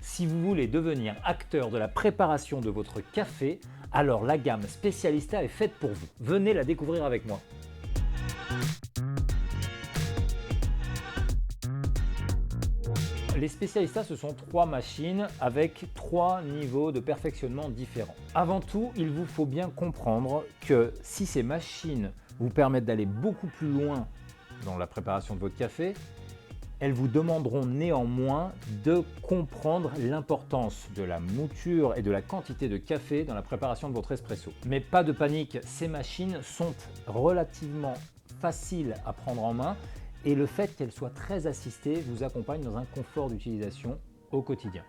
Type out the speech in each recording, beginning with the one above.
Si vous voulez devenir acteur de la préparation de votre café, alors la gamme Specialista est faite pour vous. Venez la découvrir avec moi. Les Specialista, ce sont 3 machines avec 3 niveaux de perfectionnement différents. Avant tout, il vous faut bien comprendre que si ces machines vous permettent d'aller beaucoup plus loin dans la préparation de votre café, elles vous demanderont néanmoins de comprendre l'importance de la mouture et de la quantité de café dans la préparation de votre espresso. Mais pas de panique, ces machines sont relativement faciles à prendre en main et le fait qu'elles soient très assistées vous accompagne dans un confort d'utilisation au quotidien.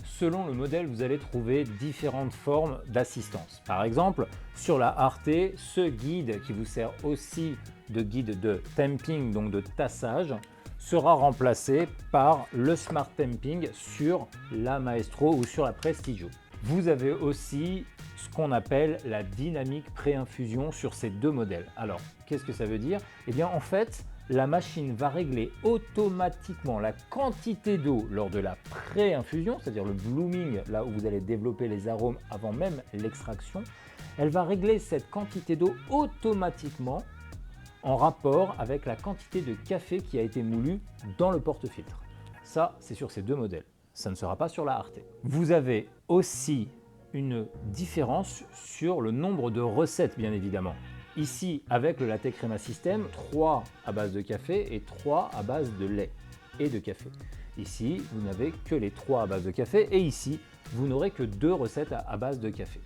Selon le modèle, vous allez trouver différentes formes d'assistance. Par exemple, sur la Arte, ce guide qui vous sert aussi de guide de temping, donc de tassage, sera remplacé par le Smart Temping sur la Maestro ou sur la Prestigio. Vous avez aussi ce qu'on appelle la dynamique pré-infusion sur ces deux modèles. Alors, qu'est-ce que ça veut dire? Eh bien, en fait, la machine va régler automatiquement la quantité d'eau lors de la pré-infusion, c'est-à-dire le blooming, là où vous allez développer les arômes avant même l'extraction. Elle va régler cette quantité d'eau automatiquement en rapport avec la quantité de café qui a été moulu dans le porte-filtre. Ça, c'est sur ces deux modèles. Ça ne sera pas sur la Arte. Vous avez aussi une différence sur le nombre de recettes, bien évidemment. Ici, avec le Latte Crema System, 3 à base de café et 3 à base de lait et de café. Ici, vous n'avez que les 3 à base de café et ici, vous n'aurez que 2 recettes à base de café.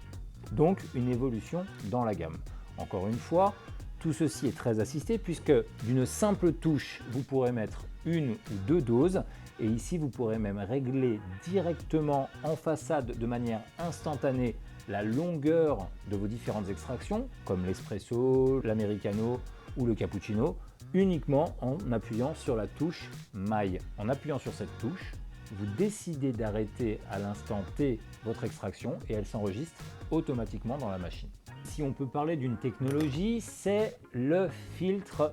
Donc, une évolution dans la gamme. Encore une fois, tout ceci est très assisté puisque d'une simple touche, vous pourrez mettre 1 ou 2 doses et ici, vous pourrez même régler directement en façade de manière instantanée la longueur de vos différentes extractions, comme l'espresso, l'americano ou le cappuccino, uniquement en appuyant sur la touche maille. En appuyant sur cette touche, vous décidez d'arrêter à l'instant T votre extraction et elle s'enregistre automatiquement dans la machine. Si on peut parler d'une technologie, c'est le filtre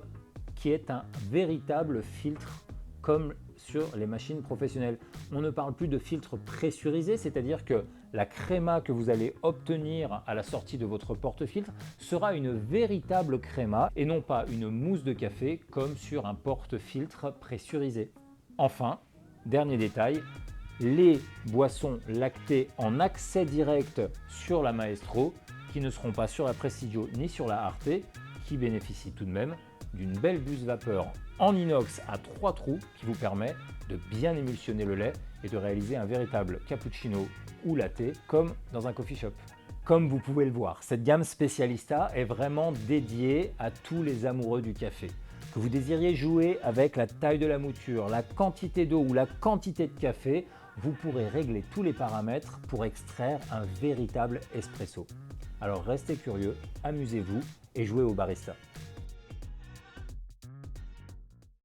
qui est un véritable filtre comme sur les machines professionnelles. On ne parle plus de filtre pressurisé, c'est-à-dire que la créma que vous allez obtenir à la sortie de votre porte-filtre sera une véritable créma et non pas une mousse de café comme sur un porte-filtre pressurisé. Enfin, dernier détail, les boissons lactées en accès direct sur la Maestro qui ne seront pas sur la Prestigio ni sur la Arte, qui bénéficient tout de même d'une belle buse vapeur en inox à 3 trous qui vous permet de bien émulsionner le lait et de réaliser un véritable cappuccino ou latte comme dans un coffee shop. Comme vous pouvez le voir, cette gamme Specialista est vraiment dédiée à tous les amoureux du café. Que vous désiriez jouer avec la taille de la mouture, la quantité d'eau ou la quantité de café, vous pourrez régler tous les paramètres pour extraire un véritable espresso. Alors restez curieux, amusez-vous et jouez au barista.